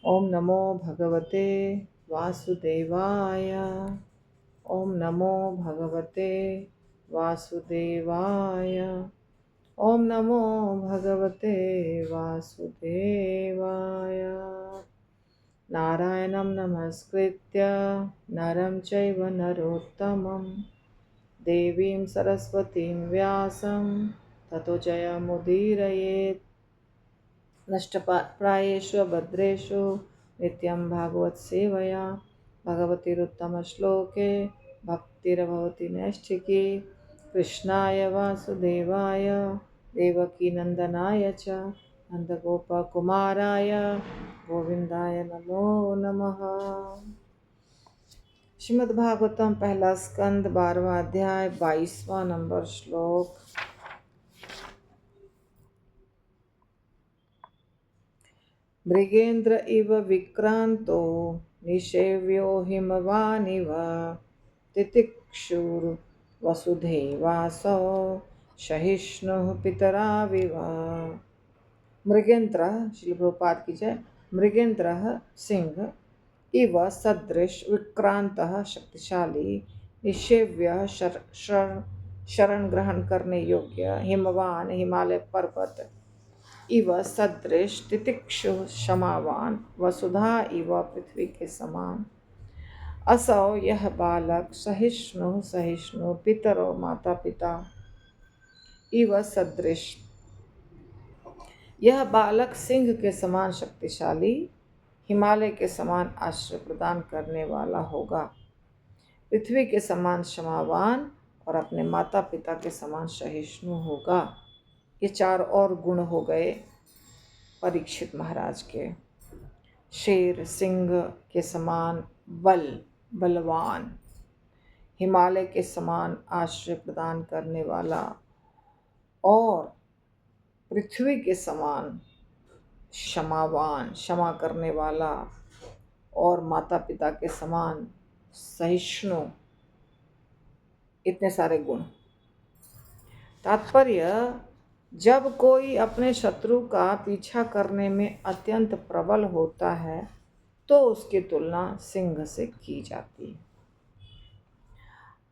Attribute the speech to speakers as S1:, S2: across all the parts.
S1: ओम नमो भगवते वासुदेवाय। ओम नमो भगवते वासुदेवाय। ओम नमो भगवते वासुदेवाय। नारायणं नमस्कृत्य नरं चैव नरोत्तमं देवीं सरस्वतीं व्यासं ततो जयमुदीरयेत्। नष्टप्रायेषु भद्रेषु नित्यं भागवत सेवया भगवतीरुत्तमश्लोके भक्तिर्भवति नैष्ठिकी। कृष्णाय वासुदेवाय देवकीनन्दनाय च नन्दगोपकुमाराय गोविन्दाय नमो नमः। श्रीमद्भागवतम पहला स्कंद 12वां अध्याय 22वां नंबर श्लोक। मृगेन्द्र इव विक्रांतो निषेव्यो हिमवानिव तितिक्षुर्वसुधैवासौ सहिष्णुः पितराविव। मृगेन्द्र श्री प्रभुपाद की जय। मृगेन्द्र सिंह इव सदृश विक्रांतः शक्तिशाली निषेव्य शरण ग्रहण करने योग्य हिमवान हिमालय पर्वत इव सदृश तितिक्षु क्षमावान वसुधा इव पृथ्वी के समान। असौ यह बालक सहिष्णु पितरो माता पिता इव सदृश। यह बालक सिंह के समान शक्तिशाली हिमालय के समान आश्रय प्रदान करने वाला होगा, पृथ्वी के समान क्षमावान और अपने माता पिता के समान सहिष्णु होगा। ये 4 और गुण हो गए परीक्षित महाराज के। शेर सिंह के समान बलवान, हिमालय के समान आश्रय प्रदान करने वाला और पृथ्वी के समान क्षमावान क्षमा करने वाला और माता पिता के समान सहिष्णु। इतने सारे गुण। तात्पर्य, जब कोई अपने शत्रु का पीछा करने में अत्यंत प्रबल होता है तो उसकी तुलना सिंह से की जाती है।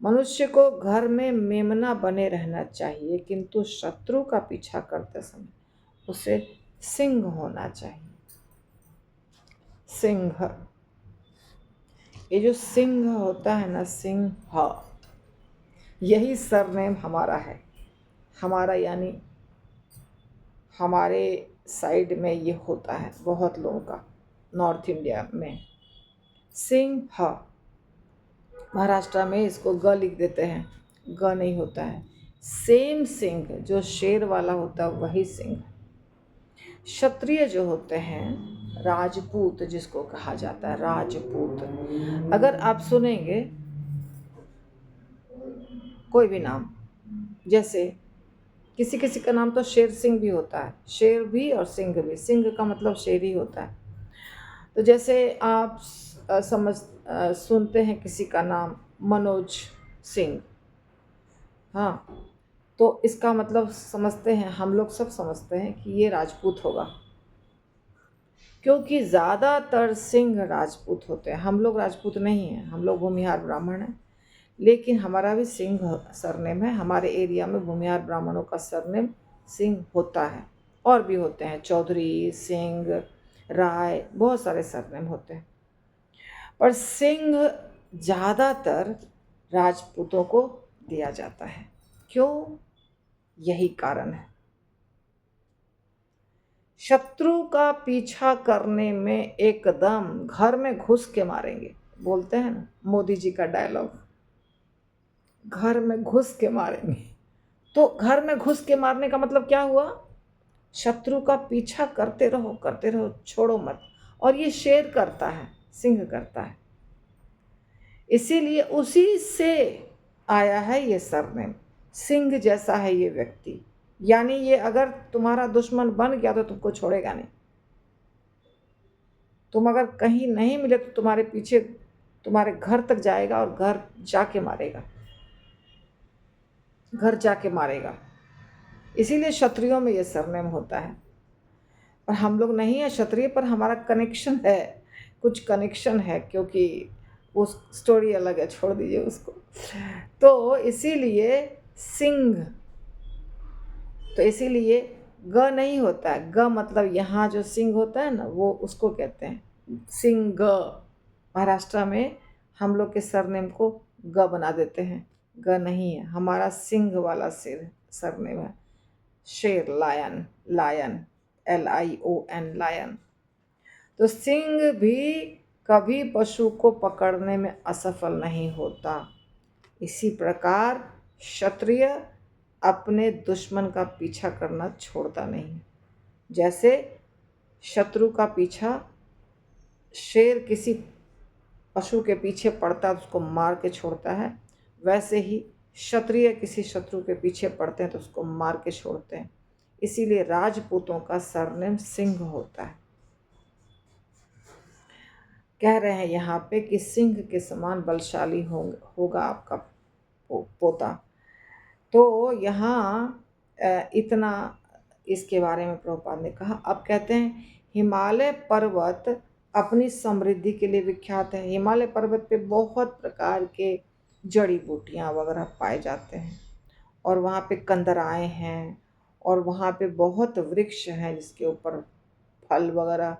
S1: मनुष्य को घर में मेमना बने रहना चाहिए, किंतु शत्रु का पीछा करते समय उसे सिंह होना चाहिए। सिंह, ये जो सिंह होता है ना, सिंह, यही सरनेम हमारा है। हमारा यानी हमारे साइड में ये होता है बहुत लोगों का, नॉर्थ इंडिया में सिंह। महाराष्ट्र में इसको ग लिख देते हैं, ग नहीं होता है। सेम सिंह जो शेर वाला होता है वही सिंह। क्षत्रिय जो होते हैं, राजपूत जिसको कहा जाता है, राजपूत, अगर आप सुनेंगे कोई भी नाम, जैसे किसी किसी का नाम तो शेर सिंह भी होता है, शेर भी और सिंह भी, सिंह का मतलब शेर ही होता है। तो जैसे आप सुनते हैं किसी का नाम मनोज सिंह, तो इसका मतलब समझते हैं, हम लोग सब समझते हैं कि ये राजपूत होगा, क्योंकि ज़्यादातर सिंह राजपूत होते हैं। हम लोग राजपूत नहीं हैं, हम लोग भूमिहार ब्राह्मण हैं, लेकिन हमारा भी सिंह सरनेम है। हमारे एरिया में भूमिहार ब्राह्मणों का सरनेम सिंह होता है, और भी होते हैं, चौधरी, सिंह, राय, बहुत सारे सरनेम होते हैं, पर सिंह ज़्यादातर राजपूतों को दिया जाता है। क्यों? यही कारण है। शत्रु का पीछा करने में एकदम घर में घुस के मारेंगे, बोलते हैं ना मोदी जी का डायलॉग, घर में घुस के मारेंगे। तो घर में घुस के मारने का मतलब क्या हुआ? शत्रु का पीछा करते रहो, छोड़ो मत। और ये शेर करता है, सिंह करता है, इसीलिए उसी से आया है ये सरनेम। सिंह जैसा है ये व्यक्ति, यानी ये अगर तुम्हारा दुश्मन बन गया तो तुमको छोड़ेगा नहीं। तुम अगर कहीं नहीं मिले तो तुम्हारे पीछे तुम्हारे घर तक जाएगा और घर जाके मारेगा। इसीलिए क्षत्रियों में ये सरनेम होता है। और हम लोग नहीं है क्षत्रिय, पर हमारा कनेक्शन है, कुछ कनेक्शन है, क्योंकि वो स्टोरी अलग है, छोड़ दीजिए उसको। तो इसीलिए सिंह, तो इसीलिए ग नहीं होता है, ग मतलब यहाँ जो सिंह होता है ना, वो उसको कहते हैं सिंह। महाराष्ट्र में हम लोग के सरनेम को ग बना देते हैं, ग नहीं है, हमारा सिंह वाला सिर सरनेम है, शेर, लायन, लायन, LION, लायन। तो सिंह भी कभी पशु को पकड़ने में असफल नहीं होता। इसी प्रकार क्षत्रिय अपने दुश्मन का पीछा करना छोड़ता नहीं। जैसे शत्रु का पीछा शेर किसी पशु के पीछे पड़ता है, उसको मार के छोड़ता है, वैसे ही क्षत्रिय किसी शत्रु के पीछे पड़ते हैं तो उसको मार के छोड़ते हैं। इसीलिए राजपूतों का सरनेम सिंह होता है। कह रहे हैं यहाँ पे कि सिंह के समान बलशाली होगा आपका पोता। तो यहाँ इतना इसके बारे में प्रभुपाद ने कहा। अब कहते हैं हिमालय पर्वत अपनी समृद्धि के लिए विख्यात है। हिमालय पर्वत पे बहुत प्रकार के जड़ी बूटियाँ वगैरह पाए जाते हैं, और वहाँ पे कंदराएँ हैं, और वहाँ पे बहुत वृक्ष हैं जिसके ऊपर फल वगैरह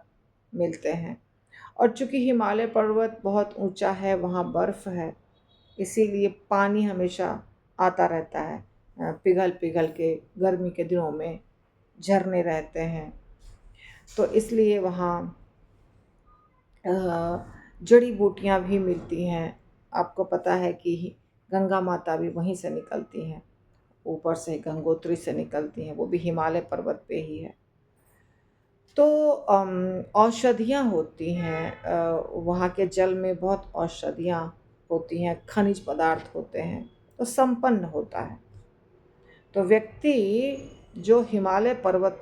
S1: मिलते हैं। और चूँकि हिमालय पर्वत बहुत ऊंचा है, वहाँ बर्फ़ है, इसीलिए पानी हमेशा आता रहता है, पिघल पिघल के गर्मी के दिनों में झरने रहते हैं। तो इसलिए वहाँ जड़ी बूटियाँ भी मिलती हैं। आपको पता है कि गंगा माता भी वहीं से निकलती हैं, ऊपर से गंगोत्री से निकलती हैं, वो भी हिमालय पर्वत पे ही है। तो औषधियाँ होती हैं, वहाँ के जल में बहुत औषधियाँ होती हैं, खनिज पदार्थ होते हैं, तो संपन्न होता है। तो व्यक्ति जो हिमालय पर्वत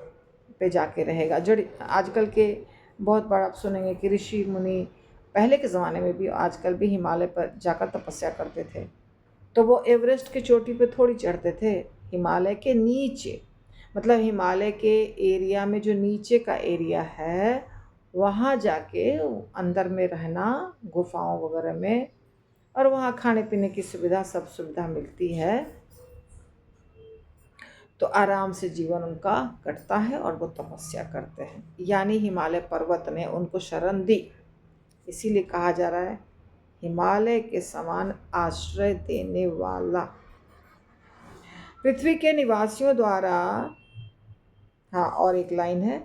S1: पे जाके रहेगा, जड़ आजकल के बहुत बार आप सुनेंगे कि ऋषि मुनि पहले के ज़माने में भी, आजकल भी हिमालय पर जाकर तपस्या करते थे। तो वो एवरेस्ट की चोटी पे थोड़ी चढ़ते थे, हिमालय के नीचे, मतलब हिमालय के एरिया में जो नीचे का एरिया है, वहाँ जाके अंदर में रहना, गुफाओं वगैरह में, और वहाँ खाने पीने की सुविधा, सब सुविधा मिलती है। तो आराम से जीवन उनका कटता है और वो तपस्या करते हैं। यानी हिमालय पर्वत ने उनको शरण दी। इसीलिए कहा जा रहा है हिमालय के समान आश्रय देने वाला। पृथ्वी के निवासियों द्वारा, हाँ और एक लाइन है,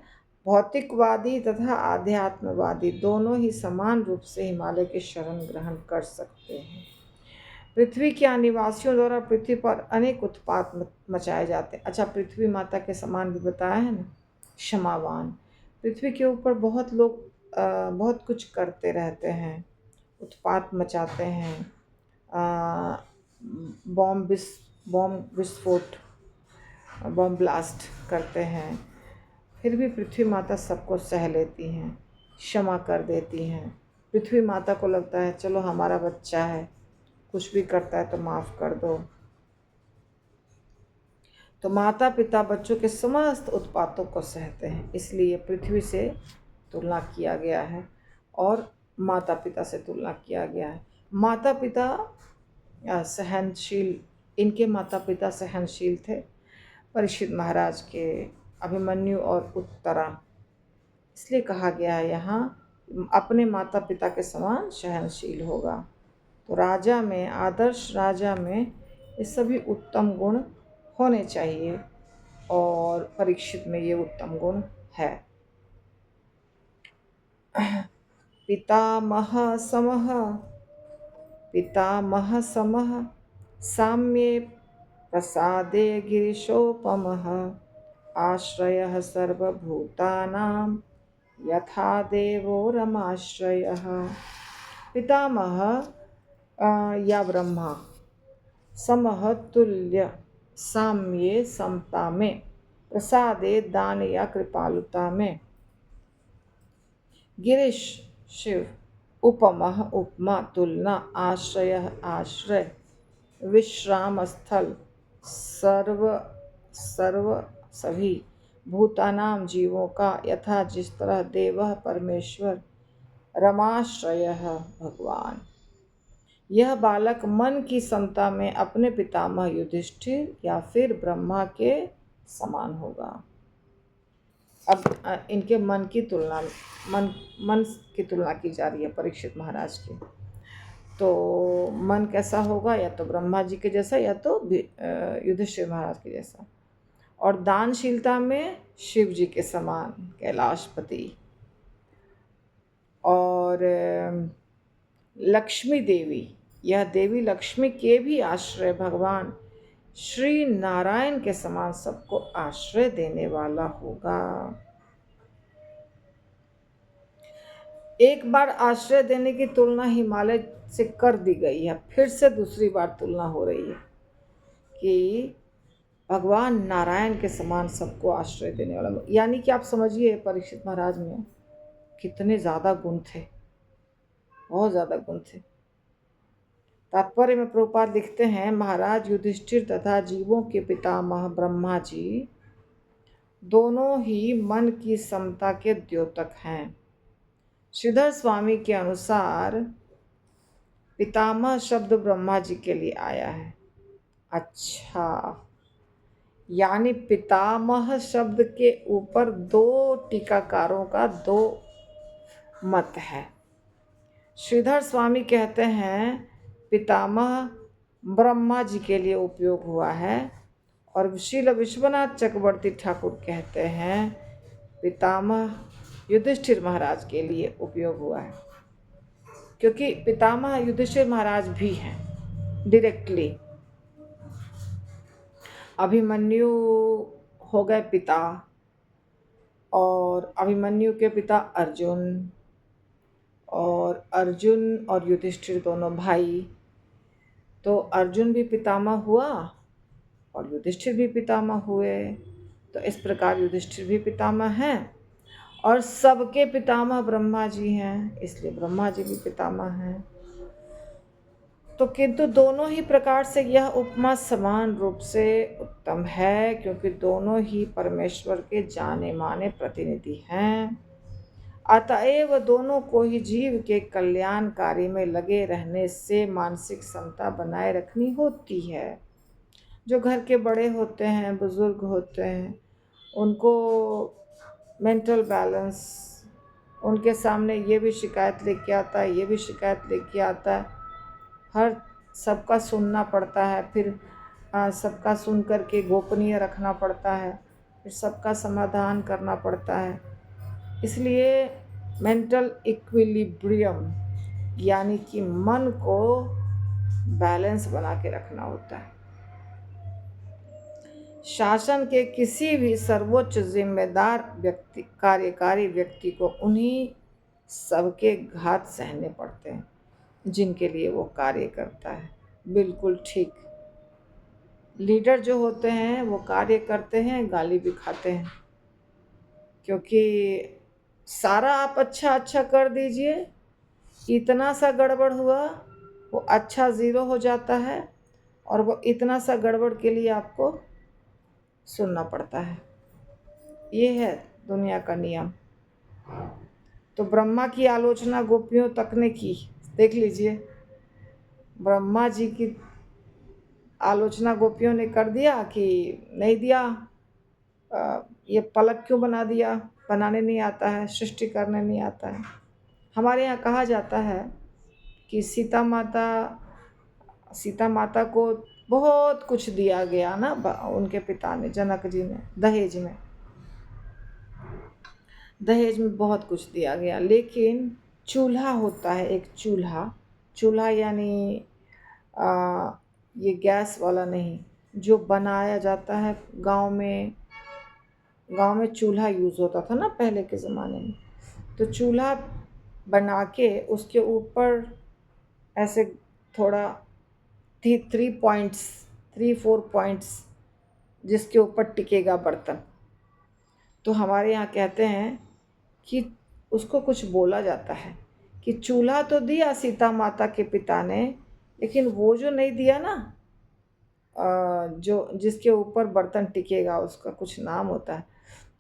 S1: भौतिकवादी तथा आध्यात्मवादी दोनों ही समान रूप से हिमालय के शरण ग्रहण कर सकते हैं। पृथ्वी के निवासियों द्वारा पृथ्वी पर अनेक उत्पात मचाए जाते हैं। अच्छा, पृथ्वी माता के समान भी बताया है ना, क्षमावान। पृथ्वी के ऊपर बहुत लोग बहुत कुछ करते रहते हैं, उत्पात मचाते हैं, बॉम्ब विस्फोट, बॉम्ब ब्लास्ट करते हैं, फिर भी पृथ्वी माता सबको सह लेती हैं, क्षमा कर देती हैं। पृथ्वी माता को लगता है चलो हमारा बच्चा है, कुछ भी करता है तो माफ़ कर दो। तो माता पिता बच्चों के समस्त उत्पातों को सहते हैं, इसलिए पृथ्वी से तुलना किया गया है और माता पिता से तुलना किया गया है। माता पिता सहनशील, इनके माता पिता सहनशील थे, परीक्षित महाराज के, अभिमन्यु और उत्तरा। इसलिए कहा गया है यहाँ अपने माता पिता के समान सहनशील होगा। तो राजा में, आदर्श राजा में ये सभी उत्तम गुण होने चाहिए, और परीक्षित में ये उत्तम गुण है। पितामह समः साम्ये प्रसादे गिरिशोपमः आश्रयः सर्वभूतानां यथा देवो रमाश्रयः। पितामह या ब्रह्मा, समः तुल्य, साम्ये समता में, प्रसादे दान या कृपालुता में, गिरीश शिव, उपमः उपमा, तुलना, आश्रय आश्रय, विश्राम स्थल सर्व सर्व सभी, भूतानाम जीवों का यथा जिस तरह देवः परमेश्वर रमाश्रयः भगवान। यह बालक मन की समता में अपने पितामह युधिष्ठिर या फिर ब्रह्मा के समान होगा। अब इनके मन की तुलना की जा रही है परीक्षित महाराज की। तो मन कैसा होगा, या तो ब्रह्मा जी के जैसा या तो युधिष्ठिर महाराज के जैसा। और दानशीलता में शिव जी के समान कैलाशपति। और लक्ष्मी देवी, यह देवी लक्ष्मी के भी आश्रय भगवान श्री नारायण के समान सबको आश्रय देने वाला होगा। एक बार आश्रय देने की तुलना हिमालय से कर दी गई है, फिर से दूसरी बार तुलना हो रही है कि भगवान नारायण के समान सबको आश्रय देने वाला। यानी कि आप समझिए परीक्षित महाराज में कितने ज़्यादा गुण थे, बहुत ज़्यादा गुण थे। तात्पर्य में प्रभुपाद लिखते हैं, महाराज युधिष्ठिर तथा जीवों के पितामह ब्रह्मा जी दोनों ही मन की समता के द्योतक हैं। श्रीधर स्वामी के अनुसार पितामह शब्द ब्रह्मा जी के लिए आया है। अच्छा, यानी पितामह शब्द के ऊपर दो टीकाकारों का दो मत है। श्रीधर स्वामी कहते हैं पितामह ब्रह्मा जी के लिए उपयोग हुआ है, और श्रील विश्वनाथ चक्रवर्ती ठाकुर कहते हैं पितामह युधिष्ठिर महाराज के लिए उपयोग हुआ है, क्योंकि पितामह युधिष्ठिर महाराज भी हैं डायरेक्टली। अभिमन्यु हो गए पिता, और अभिमन्यु के पिता अर्जुन, और अर्जुन और युधिष्ठिर दोनों भाई। तो अर्जुन भी पितामह हुआ और युधिष्ठिर भी पितामह हुए। तो इस प्रकार युधिष्ठिर भी पितामह हैं, और सबके पितामह ब्रह्मा जी हैं, इसलिए ब्रह्मा जी भी पितामह हैं। तो किंतु दोनों ही प्रकार से यह उपमा समान रूप से उत्तम है, क्योंकि दोनों ही परमेश्वर के जाने माने प्रतिनिधि हैं। अतएव दोनों को ही जीव के कल्याण कार्य में लगे रहने से मानसिक समता बनाए रखनी होती है। जो घर के बड़े होते हैं, बुजुर्ग होते हैं, उनको मेंटल बैलेंस, उनके सामने ये भी शिकायत लेके आता है, ये भी शिकायत लेके आता है, हर सबका सुनना पड़ता है, फिर सबका सुन करके गोपनीय रखना पड़ता है, फिर सबका समाधान करना पड़ता है। इसलिए मेंटल इक्विलिब्रियम यानी कि मन को बैलेंस बना के रखना होता है। शासन के किसी भी सर्वोच्च जिम्मेदार कार्यकारी व्यक्ति को उन्हीं सबके घात सहने पड़ते हैं जिनके लिए वो कार्य करता है। बिल्कुल ठीक। लीडर जो होते हैं वो कार्य करते हैं, गाली भी खाते हैं, क्योंकि सारा आप अच्छा कर दीजिए, इतना सा गड़बड़ हुआ वो अच्छा 0 हो जाता है, और वो इतना सा गड़बड़ के लिए आपको सुनना पड़ता है। ये है दुनिया का नियम। तो ब्रह्मा की आलोचना गोपियों तक ने की, देख लीजिए, ब्रह्मा जी की आलोचना गोपियों ने कर दिया कि नहीं दिया, ये पलक क्यों बना दिया, बनाने नहीं आता है, सृष्टि करने नहीं आता है। हमारे यहाँ कहा जाता है कि सीता माता को बहुत कुछ दिया गया ना, उनके पिता ने, जनक जी ने, दहेज में बहुत कुछ दिया गया। लेकिन चूल्हा होता है, एक चूल्हा यानी ये गैस वाला नहीं, जो बनाया जाता है गांव में चूल्हा यूज़ होता था ना पहले के ज़माने में। तो चूल्हा बना के उसके ऊपर ऐसे थोड़ा 3-4 पॉइंट्स जिसके ऊपर टिकेगा बर्तन। तो हमारे यहाँ कहते हैं कि उसको कुछ बोला जाता है कि चूल्हा तो दिया सीता माता के पिता ने, लेकिन वो जो नहीं दिया ना, जो जिसके ऊपर बर्तन टिकेगा, उसका कुछ नाम होता है।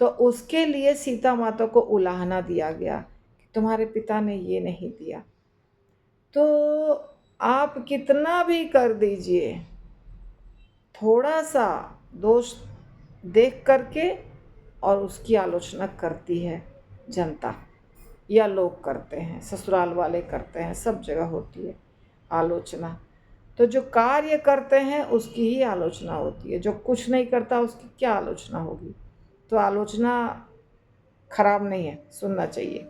S1: तो उसके लिए सीता माता को उलाहना दिया गया कि तुम्हारे पिता ने ये नहीं दिया। तो आप कितना भी कर दीजिए, थोड़ा सा दोष देख करके और उसकी आलोचना करती है जनता, या लोग करते हैं, ससुराल वाले करते हैं, सब जगह होती है आलोचना। तो जो कार्य करते हैं उसकी ही आलोचना होती है, जो कुछ नहीं करता उसकी क्या आलोचना होगी। तो आलोचना खराब नहीं है, सुनना चाहिए।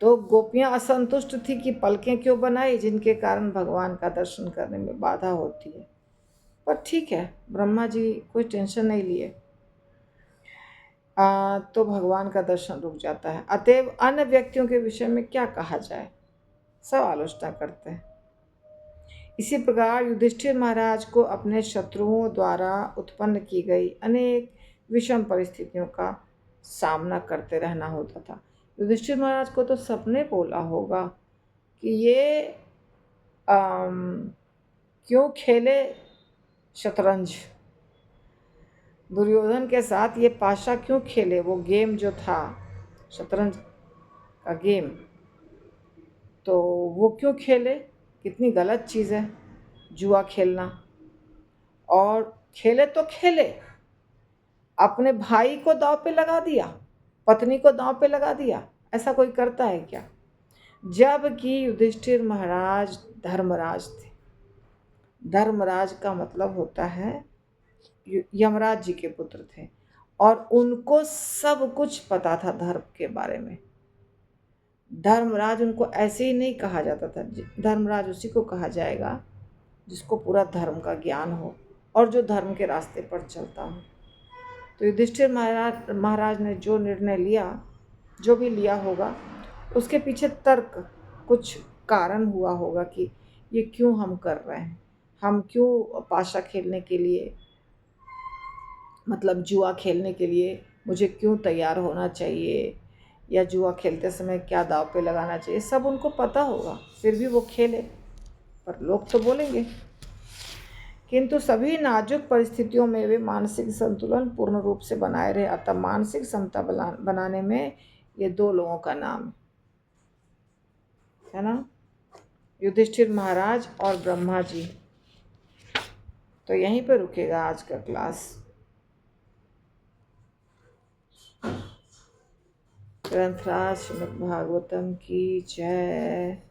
S1: तो गोपियां असंतुष्ट थी कि पलकें क्यों बनाई जिनके कारण भगवान का दर्शन करने में बाधा होती है। पर ठीक है, ब्रह्मा जी कोई टेंशन नहीं लिए, तो भगवान का दर्शन रुक जाता है। अतएव अन्य व्यक्तियों के विषय में क्या कहा जाए, सब आलोचना करते हैं। इसी प्रकार युधिष्ठिर महाराज को अपने शत्रुओं द्वारा उत्पन्न की गई अनेक विषम परिस्थितियों का सामना करते रहना होता था। युधिष्ठिर महाराज को तो सबने बोला होगा कि ये क्यों खेले शतरंज, दुर्योधन के साथ ये पाशा क्यों खेले। वो गेम जो था शतरंज का गेम, तो वो क्यों खेले, कितनी गलत चीज़ है जुआ खेलना। और खेले तो खेले, अपने भाई को दांव पे लगा दिया, पत्नी को दांव पे लगा दिया, ऐसा कोई करता है क्या। जबकि युधिष्ठिर महाराज धर्मराज थे। धर्मराज का मतलब होता है यमराज जी के पुत्र थे, और उनको सब कुछ पता था धर्म के बारे में। धर्मराज उनको ऐसे ही नहीं कहा जाता था, धर्मराज उसी को कहा जाएगा जिसको पूरा धर्म का ज्ञान हो और जो धर्म के रास्ते पर चलता हो। तो युधिष्ठिर महाराज ने जो निर्णय लिया, जो भी लिया होगा, उसके पीछे तर्क, कुछ कारण हुआ होगा कि ये क्यों हम कर रहे हैं, हम क्यों पाशा खेलने के लिए, मतलब जुआ खेलने के लिए मुझे क्यों तैयार होना चाहिए, या जुआ खेलते समय क्या दाव पे लगाना चाहिए, सब उनको पता होगा, फिर भी वो खेले। पर लोग तो बोलेंगे। किंतु सभी नाजुक परिस्थितियों में वे मानसिक संतुलन पूर्ण रूप से बनाए रहे। अतः मानसिक समता बनाने में ये दो लोगों का नाम है ना, युधिष्ठिर महाराज और ब्रह्मा जी। तो यहीं पर रुकेगा आज का क्लास। ग्रंथराज श्रीमद् भागवतम की जय।